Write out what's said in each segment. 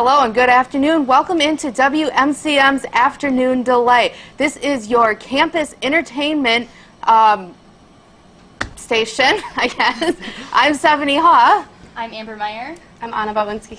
Hello and good afternoon. Welcome into WMCM's Afternoon Delight. This is your campus entertainment station, I guess. I'm Stephanie Haugh. I'm Amber Meyer. I'm Ana Botwinski.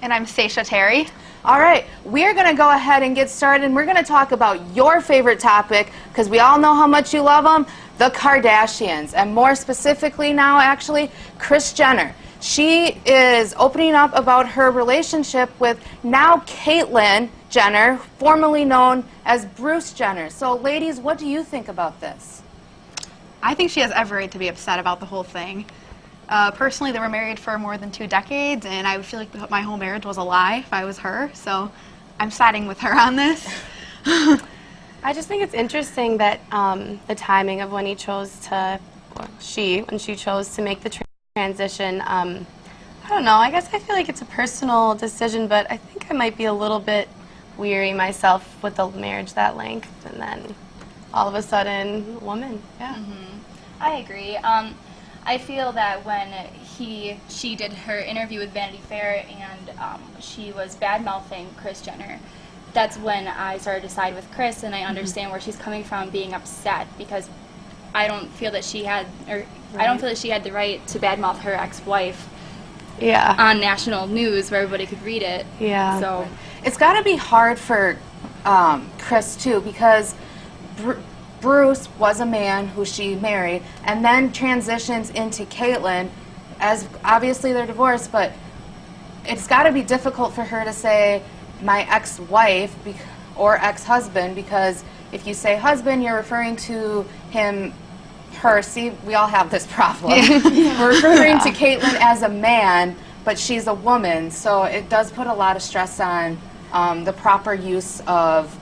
And I'm Sacia Terry. All right, we're going to go ahead and get started, and we're going to talk about your favorite topic, because we all know how much you love them, the Kardashians, and more specifically now, actually, Kris Jenner. She is opening up about her relationship with now Caitlyn Jenner, formerly known as Bruce Jenner. So, ladies, what do you think about this? I think she has every right to be upset about the whole thing. Personally, they were married for more than 2 decades, and I would feel like my whole marriage was a lie if I was her. So I'm siding with her on this. I just think it's interesting that the timing of when he chose to, when she chose to make the transition. I don't know. I guess I feel like it's a personal decision, but I think I might be a little bit weary myself with the marriage that length, and then all of a sudden, woman. Yeah. Mm-hmm. I agree. I feel that when she did her interview with Vanity Fair and she was bad-mouthing Kris Jenner, that's when I started to side with Kris, and I understand where she's coming from, being upset, because I don't feel that she had, I don't feel that she had the right to badmouth her ex-wife. Yeah. On national news where everybody could read it. Yeah. So It's got to be hard for Kris, too, because Bruce was a man who she married and then transitions into Caitlyn, as obviously they're divorced, but it's got to be difficult for her to say my ex-wife or ex-husband, because if you say husband, you're referring to him, her. See, we all have this problem. We're referring to Caitlyn as a man, but she's a woman, so it does put a lot of stress on the proper use of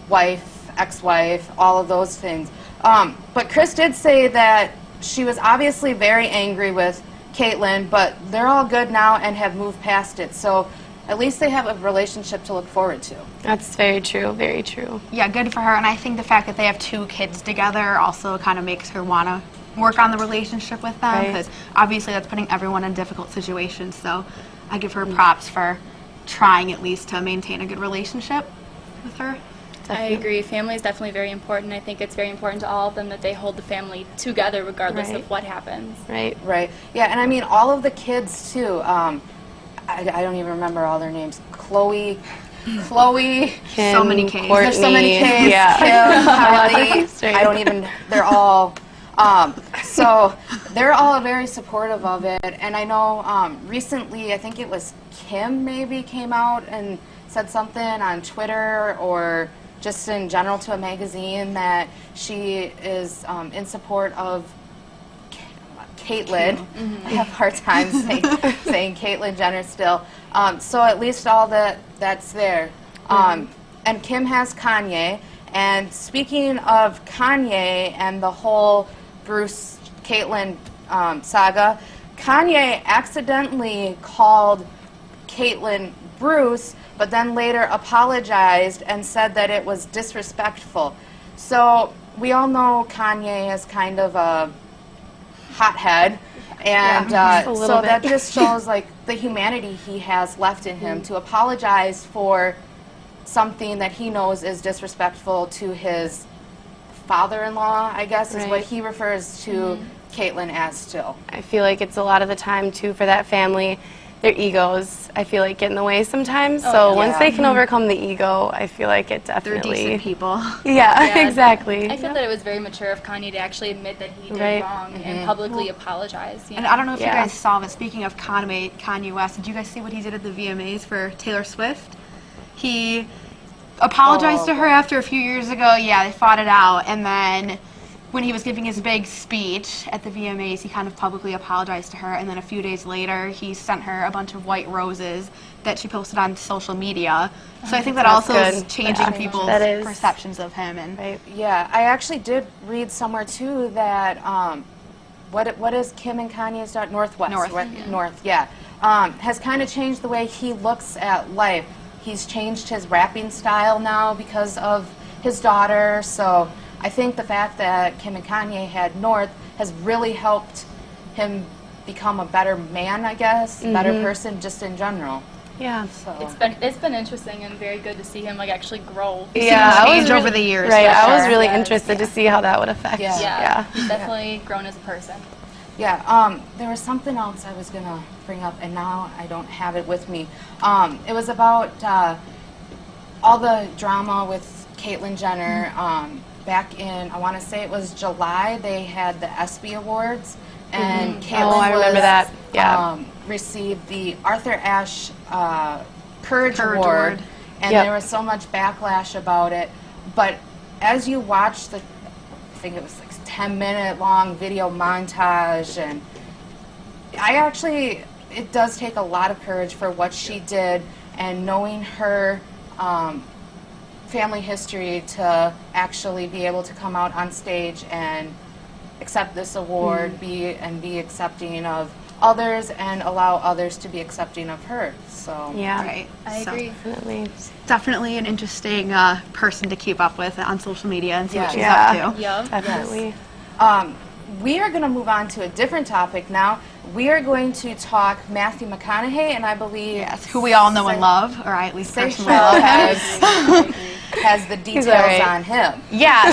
wife, ex-wife, all of those things. But Kris did say that she was obviously very angry with Caitlyn, but they're all good now and have moved past it. So at least they have a relationship to look forward to. That's very true, very true. Yeah, good for her. And I think the fact that they have 2 kids together also kind of makes her want to work on the relationship with them, because obviously that's putting everyone in difficult situations. So I give her props for trying at least to maintain a good relationship with her. I agree. Family is definitely very important. I think it's very important to all of them that they hold the family together regardless of what happens. Right. Right. Yeah, and I mean, all of the kids, too. I don't even remember all their names. Chloe, Kim, so many Ks. Courtney. There's so many Ks. Yeah. Kim, Kylie. I don't even, they're all, so they're all very supportive of it. And I know recently, I think it was Kim maybe came out and said something on Twitter or just in general to a magazine that she is in support of Caitlyn. I have a hard time saying Caitlyn Jenner still. So at least all that's there. And Kim has Kanye. And speaking of Kanye and the whole Bruce-Caitlyn saga, Kanye accidentally called Caitlyn Bruce, but then later apologized and said that it was disrespectful. So we all know Kanye is kind of a hothead, and so that just shows like the humanity he has left in him to apologize for something that he knows is disrespectful to his father-in-law, I guess is what he refers to Caitlyn as still. I feel like it's a lot of the time, too, for that family, their egos, I feel like, get in the way sometimes. So once they can overcome the ego, I feel like it definitely... They're decent people. Yeah, exactly. I feel that it was very mature of Kanye to actually admit that he did wrong and publicly apologize. And I don't know if you guys saw, but speaking of Kanye West, did you guys see what he did at the VMAs for Taylor Swift? He apologized to her after a few years ago. Yeah, they fought it out, and then when he was giving his big speech at the VMAs, he kind of publicly apologized to her, and then a few days later, he sent her a bunch of white roses that she posted on social media. So I think that also is changing people's perceptions of him. And Yeah, I actually did read somewhere, too, that, what is Kim and Kanye's daughter? North, yeah. Has kind of changed the way he looks at life. He's changed his rapping style now because of his daughter, so I think the fact that Kim and Kanye had North has really helped him become a better man, I guess, a better person just in general. Yeah. So It's been interesting and very good to see him like actually grow. Yeah, change over the years. Right, for I was sure. really Yes. interested to see how that would affect. Yeah. Yeah, he's definitely grown as a person. yeah, there was something else I was gonna bring up, and now I don't have it with me. It was about all the drama with Caitlyn Jenner. Back in, I want to say it was July, they had the ESPY Awards, and Caitlyn I remember was, that. Yeah. received the Arthur Ashe Courage Courage Award, Award. and Yep. there was so much backlash about it. But as you watch the, I think it was like 10-minute long video montage, and it does take a lot of courage for what she did, and knowing her family history to actually be able to come out on stage and accept this award, be accepting of others and allow others to be accepting of her. So Yeah. Right. I So, agree. Definitely. definitely an interesting person to keep up with on social media and see what she's Yeah. up to. Yup. Definitely. we are going to move on to a different topic now. We are going to talk Matthew McConaughey, and I believe Yes, who we all know and love, or I at least personally Sacia love him. has the details alright. on him. Yeah,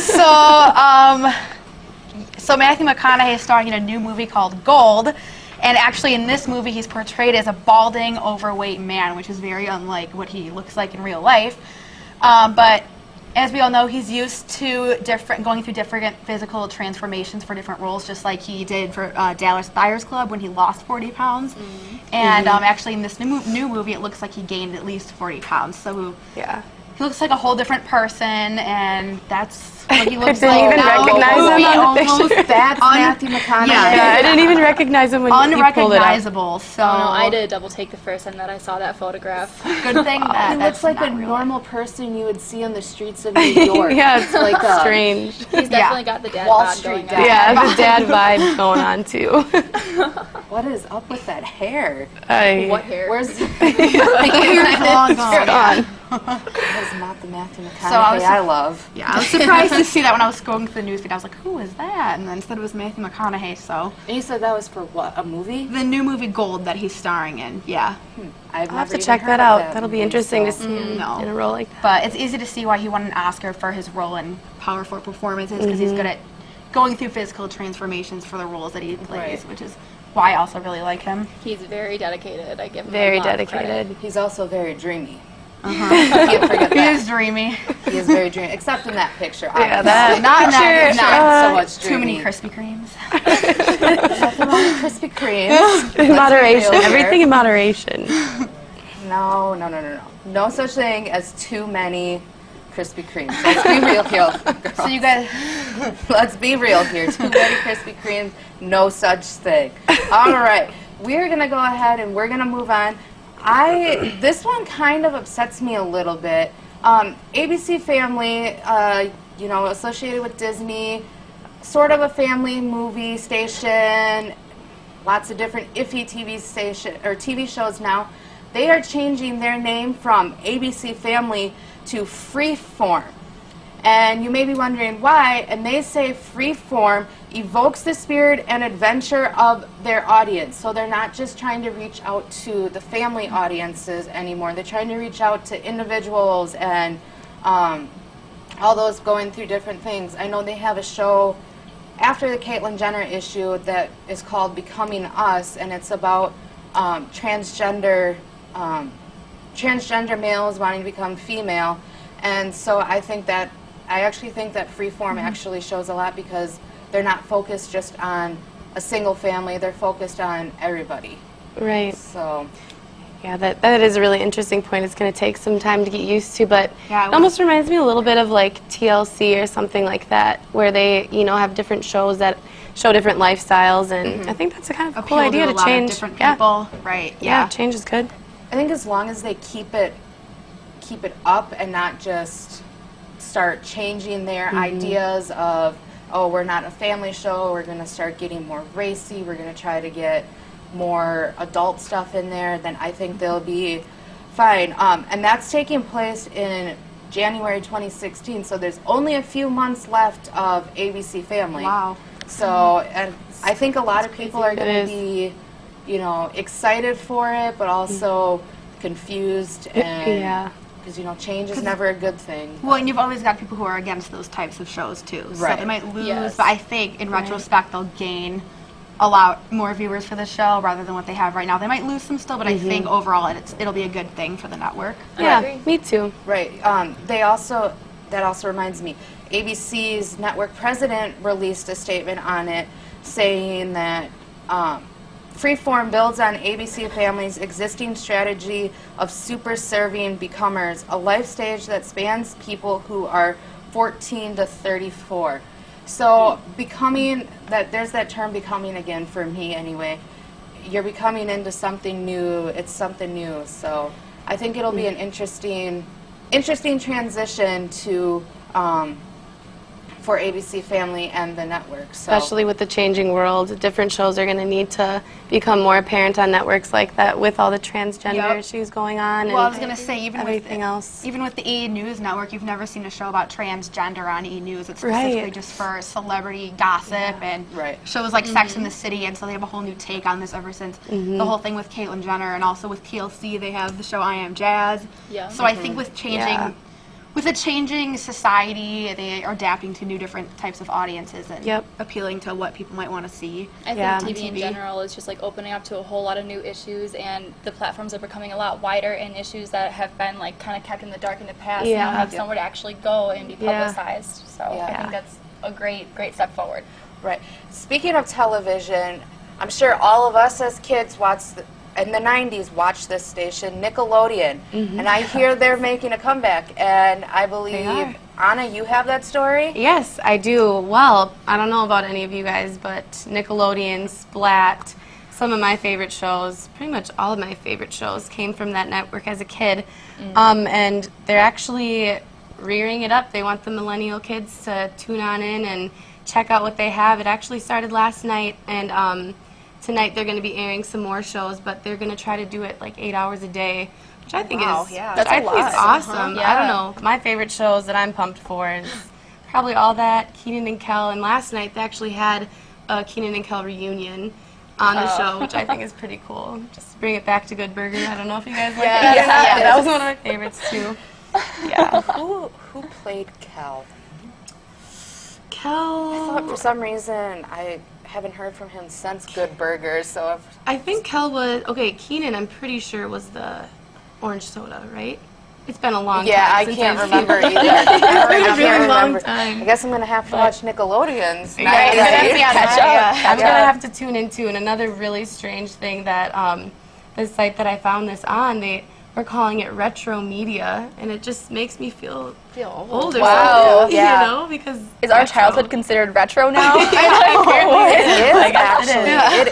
so Matthew McConaughey is starring in a new movie called Gold, and actually in this movie he's portrayed as a balding, overweight man, which is very unlike what he looks like in real life. But as we all know, he's used to going through different physical transformations for different roles, just like he did for Dallas Buyers Club when he lost 40 pounds. And actually in this new movie, it looks like he gained at least 40 pounds. So Yeah. he looks like a whole different person, and that's what he looks didn't like even now. recognize him on the Almost picture. That's Matthew McConaughey. Yeah, I didn't even recognize him when you pulled it up. unrecognizable. So Oh no, I did a double take the first time that I saw that photograph. good thing that He that's looks like not a real. normal person you would see on the streets of New York. Yeah, it's like a strange. He's definitely got the dad Wall bod Street going dad. on. Yeah, the dad vibe going on too. What is up with that hair? What hair? Where's long gone. That is not the Matthew McConaughey So I was I love. Yeah, I was surprised to see that when I was scrolling through the newsfeed. I was like, who is that? And then instead it was Matthew McConaughey. So And you said that was for what? A movie? the new movie Gold that he's starring in, yeah. I've I'll have never to even check heard that of out. that That'll be movie, interesting to so- see him No. in a role like that. But it's easy to see why he won an Oscar for his role in powerful performances, because he's good at going through physical transformations for the roles that he plays, Right. which is why I also really like him. He's very dedicated. I give him Very a lot of credit. dedicated. He's also very dreamy. Can't forget He that. is dreamy. He is very dreamy, except in that picture. Yeah, obviously. that Not in that picture, picture. Not so much Too many dreamy. Krispy Kremes. Nothing wrong with Krispy Kremes. in moderation. real here. Everything in moderation. No. No such thing as too many Krispy Kremes. Let's be real here, girls. So you guys, Let's be real here. Too many Krispy Kremes, no such thing. All right, we're gonna go ahead and we're gonna move on. This one kind of upsets me a little bit. ABC Family, associated with Disney, sort of a family movie station. Lots of different iffy TV shows now. They are changing their name from ABC Family to Freeform. And you may be wondering why, and they say Freeform evokes the spirit and adventure of their audience. So they're not just trying to reach out to the family audiences anymore. They're trying to reach out to individuals and all those going through different things. I know they have a show after the Caitlyn Jenner issue that is called Becoming Us, and it's about transgender males wanting to become female. And so I actually think that Freeform actually shows a lot, because they're not focused just on a single family, they're focused on everybody. Right. So Yeah, that is a really interesting point. It's going to take some time to get used to, but Yeah, it almost reminds me a little bit of like TLC or something like that, where they, have different shows that show different lifestyles, and I think that's a kind of cool appeal idea to a to lot change. of different Yeah. people. Right, Yeah, change is good. I think as long as they keep it up and not just start changing their ideas of, oh, we're not a family show, we're going to start getting more racy, we're going to try to get more adult stuff in there, then I think they'll be fine. And that's taking place in January 2016, so there's only a few months left of ABC Family. Wow. So, and I think a lot of people are It going is. to be, excited for it, but also confused and Yeah. because, you know, change is never a good thing. Well, and you've always got people who are against those types of shows too. So Right. they might lose, Yes. but I think in retrospect they'll gain a lot more viewers for the show rather than what they have right now. They might lose some still, but I think overall it'll be a good thing for the network. Yeah, agree. me too. Right. That also reminds me, ABC's network president released a statement on it saying that Freeform builds on ABC Family's existing strategy of super serving becomers, a life stage that spans people who are 14 to 34. So there's that term becoming again for me anyway. You're becoming into something new. It's something new. So I think it'll be an interesting transition to for ABC Family and the network. So. Especially with the changing world, different shows are going to need to become more apparent on networks like that with all the transgender Yep. issues going on. Well, I and was gonna say everything else. Even with the E News Network, you've never seen a show about transgender on E News. It's specifically Right. just for celebrity gossip and Right. shows like Sex and the City, and so they have a whole new take on this ever since the whole thing with Caitlyn Jenner, and also with TLC they have the show I Am Jazz. Yeah. So I think with changing. With a changing society, they are adapting to new different types of audiences and Yep. appealing to what people might want to see. I Yeah. think TV in general is just like opening up to a whole lot of new issues, and the platforms are becoming a lot wider, and issues that have been like kind of kept in the dark in the past Yeah. now have somewhere to actually go and be Yeah. publicized. So I Yeah. think that's a great step forward. Right. Speaking of television, I'm sure all of us as kids in the 90s watched this station, Nickelodeon. And I hear they're making a comeback, and I believe, are. Anna, you have that story? Yes, I do. Well, I don't know about any of you guys, but Nickelodeon, Splat, some of my favorite shows, pretty much all of my favorite shows came from that network as a kid. And they're actually rearing it up. They want the millennial kids to tune on in and check out what they have. It actually started last night, and tonight they're going to be airing some more shows, but they're going to try to do it like 8 hours a day, which I think Wow, is yeah. which That's I a think lot. is awesome. Yeah. I don't know. My favorite shows that I'm pumped for is probably all that, Keenan and Kel, and last night they actually had a Keenan and Kel reunion on the show, which I think is pretty cool. Just to bring it back to Good Burger. I don't know if you guys like that. or not, but that was one of my favorites too. Yeah. Who played Kel? Kel. I thought for some reason I haven't heard from him since Good Burger, so if I think Kel was Keenan. I'm pretty sure was the orange soda, right? It's been a long time. I since can't I've remember seen either. it. It's been a I really can't long remember. time. I guess I'm gonna have to watch Nickelodeon's. Yeah, night. you're gonna have to catch up. I'm gonna have to tune into. And another really strange thing that the site that I found this on, they were calling it retro media, and it just makes me feel older. Wow. Yeah. You know, because Is our retro. childhood considered retro now? It is I guess actually. It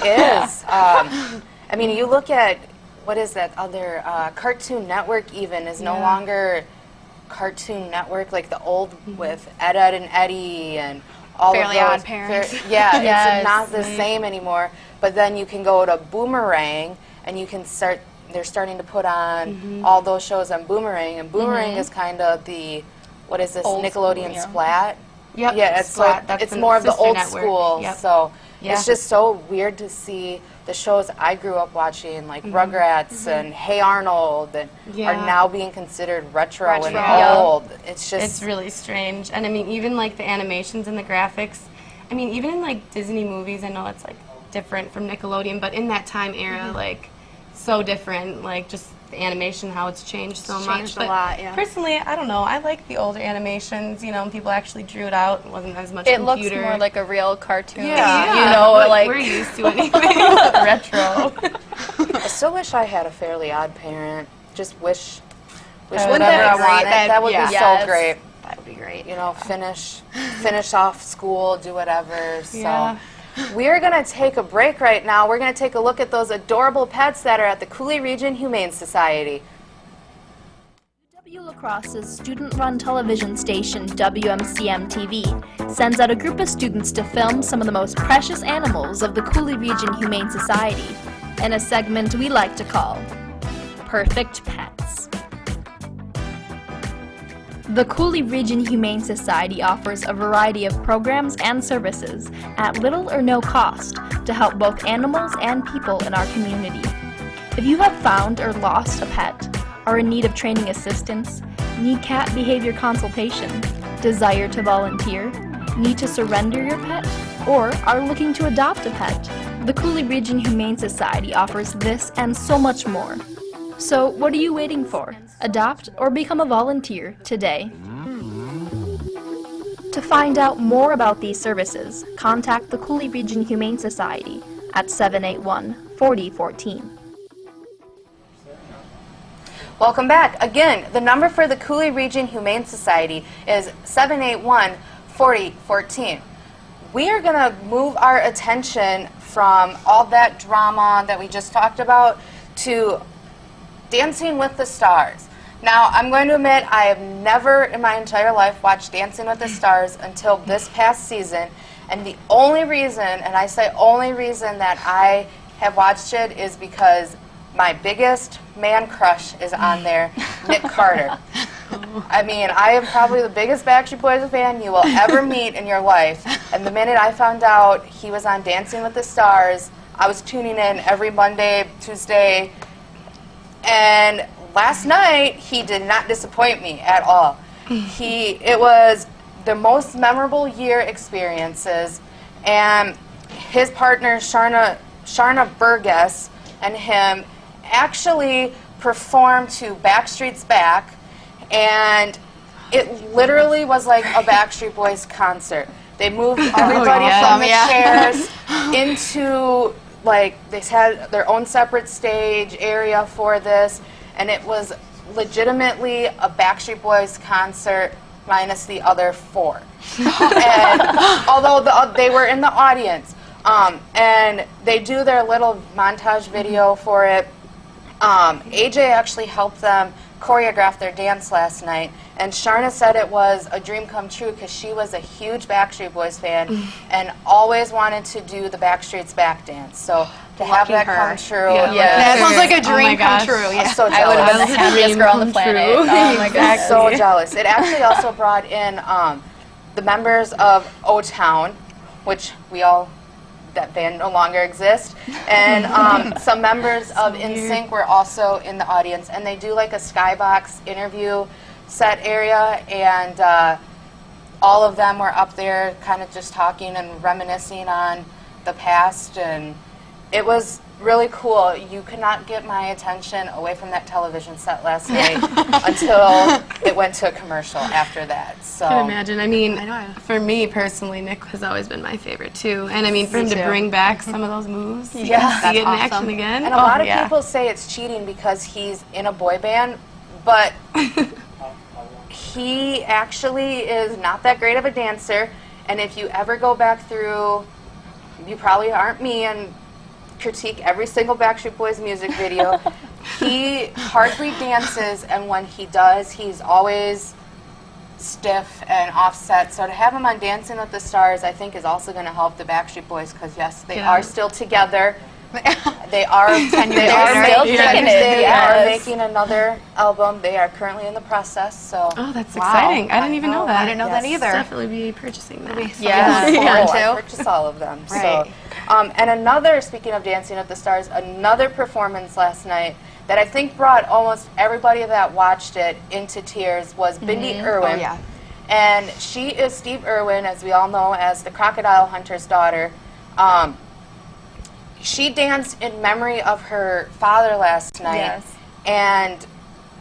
is. I mean, you look at what is that other Cartoon Network? Even is no Yeah. longer Cartoon Network like the old with Ed, Ed and Eddie and all Fairly of those. Odd Parents. Yeah, Yes. it's not the same anymore. But then you can go to Boomerang and you can start. They're starting to put on all those shows on Boomerang, and Boomerang is kind of the what is this Old school, Nickelodeon yeah. Splat? Yep, Yeah, it's Splat, that's it's the more of the sister old network. school. Yep. So Yeah. it's just so weird to see the shows I grew up watching, like Rugrats and Hey Arnold, and Yeah. are now being considered retro and Yeah. old. It's just It's really strange. And I mean, even like the animations and the graphics, I mean, even in like Disney movies, I know it's like different from Nickelodeon, but in that time era, like so different, like just the animation, how it's changed so much. changed a But lot, yeah. personally, I don't know. I like the older animations, you know, and people actually drew it out. It wasn't as much It looks computer. more like a real cartoon. Yeah. You know, What like we're used to anyway. Retro. I still wish I had a Fairly Odd Parent. Just wish Wouldn't whatever that I be great? wanted. That would be Yes. so great. That would be great. You know, finish off school, do whatever. So Yeah. we're gonna take a break right now. We're gonna take a look at those adorable pets that are at the Cooley Region Humane Society. UW La Crosse's student-run television station WMCM-TV sends out a group of students to film some of the most precious animals of the Cooley Region Humane Society in a segment we like to call Perfect Pets. The Cooley Region Humane Society offers a variety of programs and services at little or no cost to help both animals and people in our community. If you have found or lost a pet, are in need of training assistance, need cat behavior consultation, desire to volunteer, need to surrender your pet, or are looking to adopt a pet, the Cooley Region Humane Society offers this and so much more. So what are you waiting for? Adopt or become a volunteer today. To find out more about these services, contact the Cooley Region Humane Society at 781-4014. Welcome back. Again, the number for the Cooley Region Humane Society is 781-4014. We are going to move our attention from all that drama that we just talked about to Dancing with the Stars. Now, I'm going to admit I have never in my entire life watched Dancing with the Stars until this past season, and the only reason, and I say only reason, that I have watched it is because my biggest man crush is on there, Nick Carter. I mean, I am probably the biggest Backstreet Boys fan you will ever meet in your life, and the minute I found out he was on Dancing with the Stars, I was tuning in every Monday, Tuesday, and last night, he did not disappoint me at all. It was the most memorable year experiences, and his partner, Sharna Burgess, and him actually performed to Backstreet's Back, and it literally was like a Backstreet Boys concert. They moved everybody from the chairs into, like, they had their own separate stage area for this, and it was legitimately a Backstreet Boys concert minus the other four. And although they were in the audience, and they do their little montage video for it. AJ actually helped them choreograph their dance last night, and Sharna said it was a dream come true because she was a huge Backstreet Boys fan and always wanted to do the Backstreet's Back dance. So to have that come true, that sounds like a dream come true. I'm so jealous. I would have been the happiest girl on the planet. Oh my god. So jealous. It actually also brought in the members of O-Town, which that band no longer exists, and some members of NSYNC were also in the audience, and they do like a skybox interview set area, and all of them were up there kind of just talking and reminiscing on the past, and it was really cool. You could not get my attention away from that television set last night until it went to a commercial after that. So I can imagine. I mean, for me personally, Nick has always been my favorite too. And I mean, for him to bring back some of those moves, see it in action again. And a lot of people say it's cheating because he's in a boy band, but he actually is not that great of a dancer. And if you ever go back through, you probably aren't me and critique every single Backstreet Boys music video. He hardly dances, and when he does, he's always stiff and offset. So to have him on Dancing with the Stars, I think, is also going to help the Backstreet Boys because, yes, they are still together. They are 10 years later. They are making another album. They are currently in the process. So that's exciting. I didn't even know that. I didn't know that either. Definitely be purchasing that. I purchase all of them. Right. So, and another, speaking of Dancing with the Stars, another performance last night that I think brought almost everybody that watched it into tears was Bindi Irwin. And she is Steve Irwin, as we all know, as the Crocodile Hunter's daughter. She danced in memory of her father last night. And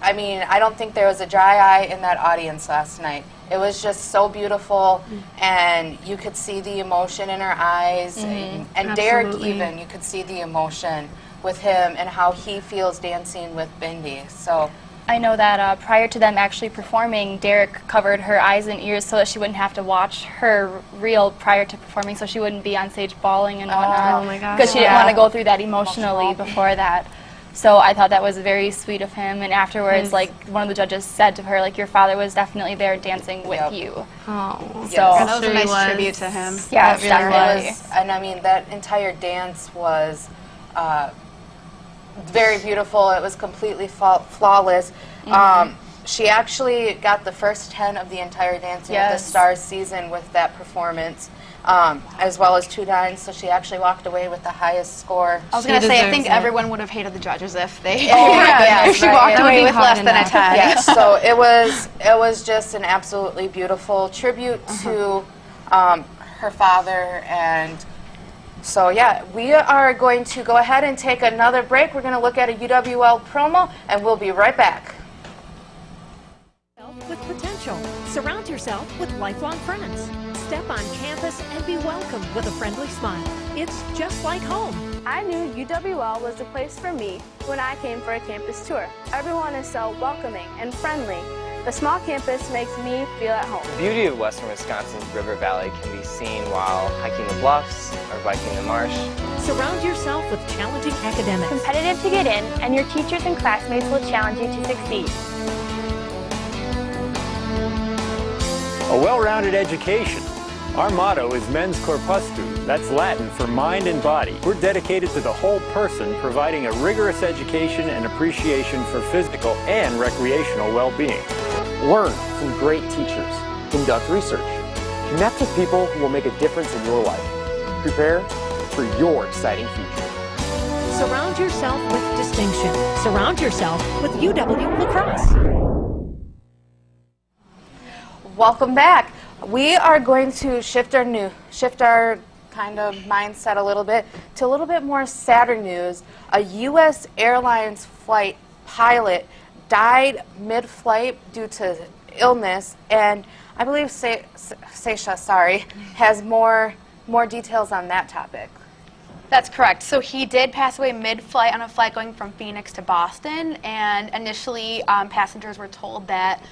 I mean, I don't think there was a dry eye in that audience last night. It was just so beautiful, and you could see the emotion in her eyes. And Derek, even, you could see the emotion with him and how he feels dancing with Bindi. So I know that prior to them actually performing, Derek covered her eyes and ears so that she wouldn't have to watch her reel prior to performing, so she wouldn't be on stage bawling and whatnot. Oh my gosh. Because she didn't want to go through that emotionally before that. So I thought that was very sweet of him. And afterwards, like, one of the judges said to her, like, your father was definitely there dancing with you. Oh, so that was a nice tribute to him. Yeah, definitely. And I mean, that entire dance was very beautiful. It was completely flawless. She actually got the first 10 of the entire Dancing with the Stars season with that performance. as well as 2 nines. So she actually walked away with the highest score. I was going to say, I think deserves it. everyone would have hated the judges if they yeah, if she right. walked It would away be with hard less than a enough. 10. Yes, so it was just an absolutely beautiful tribute to her father. And so yeah, we are going to go ahead and take another break. We're going to look at a UWL promo, and we'll be right back. With potential. Surround yourself with lifelong friends. Step on campus and be welcomed with a friendly smile. It's just like home. I knew UWL was the place for me when I came for a campus tour. Everyone is so welcoming and friendly. The small campus makes me feel at home. The beauty of western Wisconsin's River Valley can be seen while hiking the bluffs or biking the marsh. Surround yourself with challenging academics. Competitive to get in, and your teachers and classmates will challenge you to succeed. A well-rounded education. Our motto is Mens Corpuscu. That's Latin for mind and body. We're dedicated to the whole person, providing a rigorous education and appreciation for physical and recreational well-being. Learn from great teachers. Conduct research. Connect with people who will make a difference in your life. Prepare for your exciting future. Surround yourself with distinction. Surround yourself with UW Lacrosse. Welcome back. We are going to shift our kind of mindset a little bit to a little bit more sadder news. A U.S. Airlines flight pilot died mid-flight due to illness, and I believe Sacia, has more details on that topic. That's correct. So he did pass away mid-flight on a flight going from Phoenix to Boston, and initially passengers were told that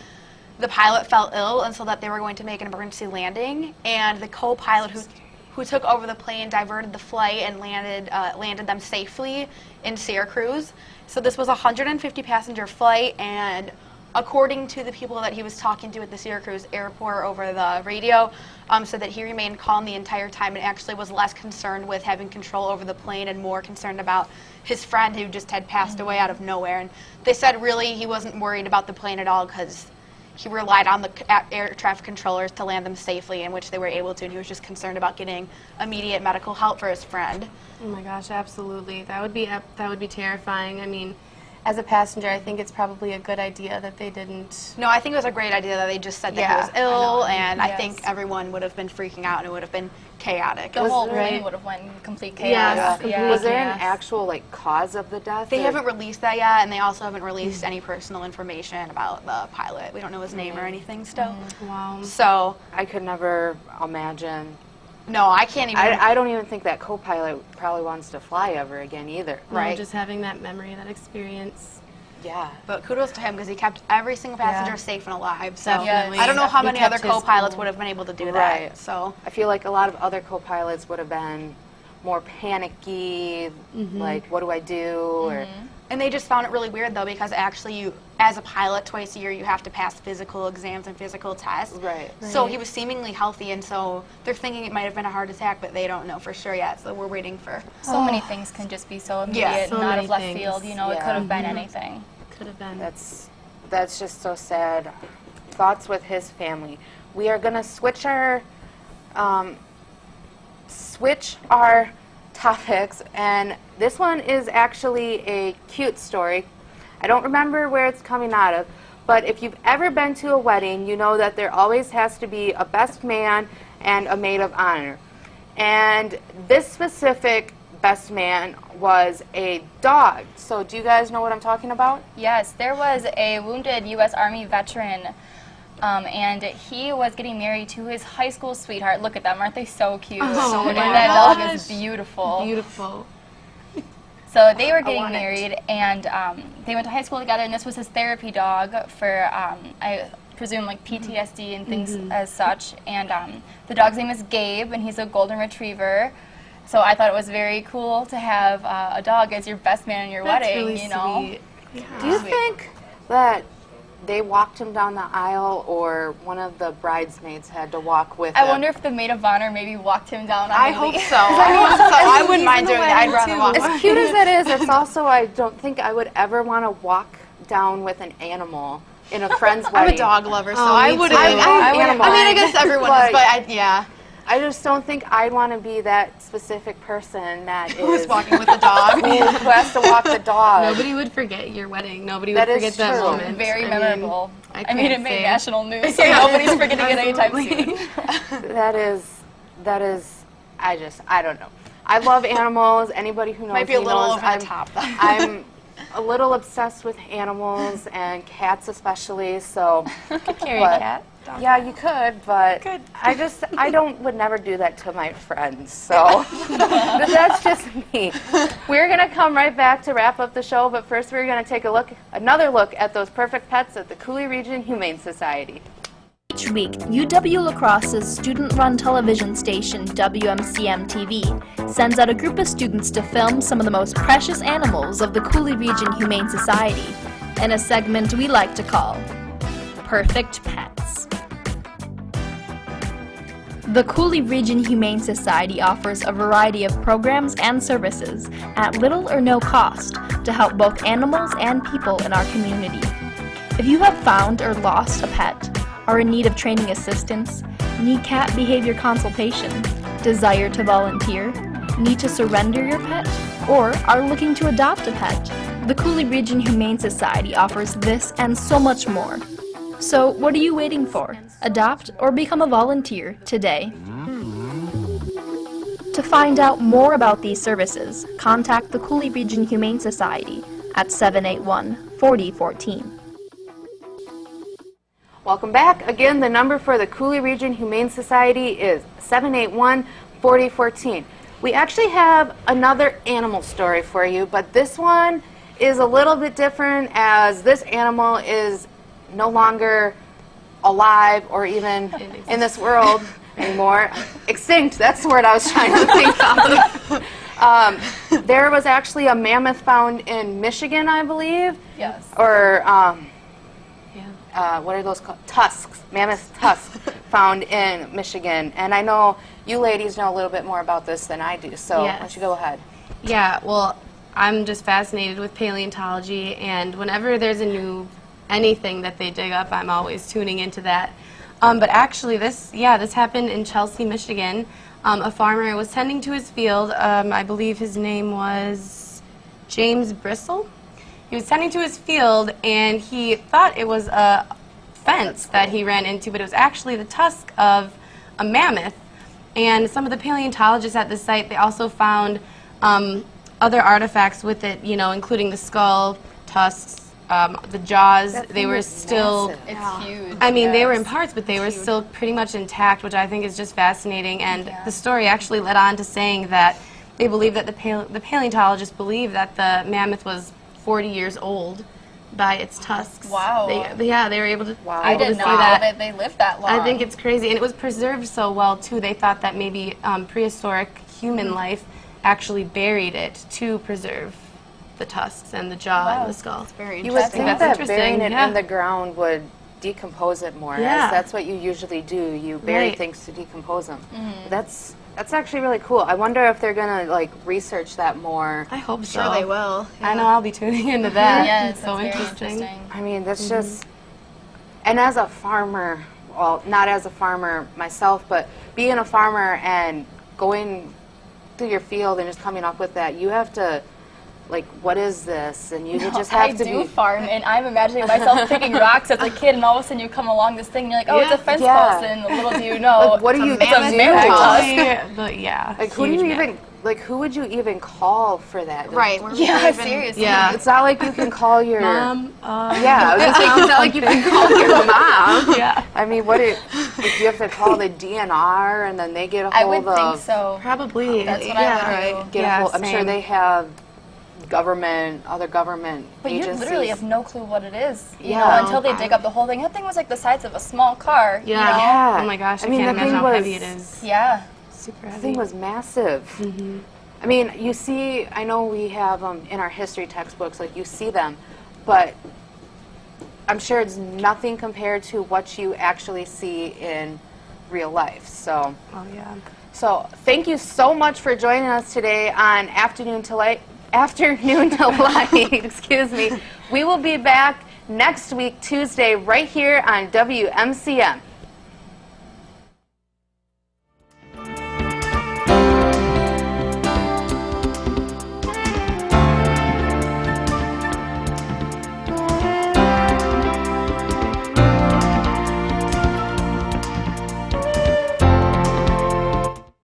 the pilot fell ill and so that they were going to make an emergency landing, and the co-pilot who took over the plane diverted the flight and landed them safely in Syracuse. So this was a 150 passenger flight, and according to the people that he was talking to at the Syracuse airport over the radio, said that he remained calm the entire time and actually was less concerned with having control over the plane and more concerned about his friend who just had passed away out of nowhere. And they said really he wasn't worried about the plane at all because he relied on the air traffic controllers to land them safely, in which they were able to, and he was just concerned about getting immediate medical help for his friend. Oh my gosh, absolutely. That would be terrifying. I mean, as a passenger, I think it's probably a good idea that they didn't. No, I think it was a great idea that they just said that he was ill, and I think everyone would have been freaking out, and it would have been chaotic. The whole plane would have went in complete chaos. Was there an actual cause of the death? They haven't released that yet, and they also haven't released any personal information about the pilot. We don't know his name or anything still. Wow. So I could never imagine. no, I can't even. I don't even think that co-pilot probably wants to fly ever again either. Right. Just having that memory, that experience. Yeah. But kudos to him because he kept every single passenger safe and alive. So Definitely. I don't know how He many kept other his co-pilots cool. would have been able to do Right. that. So I feel like a lot of other co-pilots would have been more panicky, like, what do I do? Or and they just found it really weird though because actually you, as a pilot, twice a year you have to pass physical exams and physical tests. Right. So he was seemingly healthy, and so they're thinking it might have been a heart attack, but they don't know for sure yet. So we're waiting for. So many things can just be so immediate so and out many of left things. field. You know, it could have been anything. Could have been. that's just so sad. Thoughts with his family. We are gonna switch our topics, and this one is actually a cute story. I don't remember where it's coming out of, but if you've ever been to a wedding, you know that there always has to be a best man and a maid of honor. And this specific best man was a dog. So do you guys know what I'm talking about? Yes, there was a wounded U.S. Army veteran, and he was getting married to his high school sweetheart. Look at them, aren't they so cute? Oh and my that dog is gosh. beautiful. Beautiful. So they were getting married, and they went to high school together, and this was his therapy dog for, I presume, like PTSD and things as such. And the dog's name is Gabe, and he's a golden retriever. So I thought it was very cool to have a dog as your best man in your That's wedding, really you know? sweet. Do you think that they walked him down the aisle, or one of the bridesmaids had to walk with him? I wonder if the maid of honor maybe walked him down on I the hope lead. so. I wouldn't mind doing that. I'd rather walk. As cute as it is, it's also, I don't think I would ever want to walk down with an animal in a friend's wedding. I'm a dog lover, so Oh, I me would. too. I mean, I Animal. guess everyone is, but yeah. I just don't think I'd want to be that specific person that Who's is walking with the dog? who has to walk the dog. Nobody would forget your wedding. Nobody That would is forget that true. moment. Very I mean, memorable. I I mean, it can't made say. national news, so nobody's forgetting it anytime soon. That is, I don't know. I love animals. Anybody who knows Might be a me little knows over I'm, the top, though. I'm a little obsessed with animals and cats especially, so. Carry but- a cat. Yeah, you could, but I would never do that to my friends, so. But that's just me. We're gonna come right back to wrap up the show, but first we're gonna take another look at those perfect pets at the Cooley Region Humane Society. Each week, UW La Crosse's student-run television station, WMCM TV, sends out a group of students to film some of the most precious animals of the Cooley Region Humane Society in a segment we like to call Perfect Pets. The Cooley Region Humane Society offers a variety of programs and services at little or no cost to help both animals and people in our community. If you have found or lost a pet, are in need of training assistance, need cat behavior consultation, desire to volunteer, need to surrender your pet, or are looking to adopt a pet, the Cooley Region Humane Society offers this and so much more. So what are you waiting for? Adopt or become a volunteer today. To find out more about these services, contact the Cooley Region Humane Society at 781-4014. Welcome back. Again, the number for the Cooley Region Humane Society is 781-4014. We actually have another animal story for you, but this one is a little bit different as this animal is no longer alive or even in this world anymore. Extinct, that's the word I was trying to think of. There was actually a mammoth found in Michigan, I believe. Yes. Or what are those called? Tusks, mammoth tusks found in Michigan. And I know you ladies know a little bit more about this than I do, so why don't you go ahead? Yeah, well, I'm just fascinated with paleontology, and whenever there's a new anything that they dig up, I'm always tuning into that. But actually, this happened in Chelsea, Michigan. A farmer was tending to his field. I believe his name was James Bristle. He was tending to his field, and he thought it was a fence that he ran into, but it was actually the tusk of a mammoth. And some of the paleontologists at the site, they also found other artifacts with it, you know, including the skull, tusks, the jaws. They were still, massive. It's huge. I mean, they were in parts, but they were still pretty much intact, which I think is just fascinating. And the story actually led on to saying that they believe that the paleontologists believe that the mammoth was 40 years old by its tusks. Wow. They were able to, I able to didn't see know that. that they lived that long. I think it's crazy, and it was preserved so well too. They thought that maybe prehistoric human life actually buried it to preserve the tusks and the jaw and the skull. very You would interesting. think That's that burying it interesting, in the ground would decompose it more. Yeah. As that's what you usually do. You bury Right. things to decompose them. That's actually really cool. I wonder if they're gonna like research that more. I hope so. Sure they will. I know I'll be tuning into that. Yes, It's so that's very interesting. I mean, that's just. And as a farmer, well, not as a farmer myself, but being a farmer and going through your field and just coming up with that, you have to. Like, what is this? And you just have to do be. farm, and I'm imagining myself picking rocks as a kid, and all of a sudden you come along this thing, and you're like, oh, it's a fence post, and little do you know, Like, what do you it's a do? mammoth tusk. Like, who do you even? Like, who would you even call for that? Right. Yeah, seriously. Yeah. It's not like you can call your. Mom, Yeah, I was just saying, it's not like you can call your mom. Yeah. I mean, what if you have to call the DNR and then they get a I hold would of. think so. Probably. That's what I would do. Get a hold, I'm sure same. they have other government But you agencies. literally have no clue what it is, you Yeah. know, until they dig up the whole thing. That thing was like the size of a small car. Yeah. You know? Yeah. Oh my gosh, I, I mean, can't that imagine thing how was- heavy it is. Yeah. Super The heavy. thing was massive. I mean, you see, I know we have in our history textbooks, like you see them, but I'm sure it's nothing compared to what you actually see in real life. So, Oh yeah. so thank you so much for joining us today on Afternoon to Light. Excuse me. We will be back next week, Tuesday, right here on WMCM.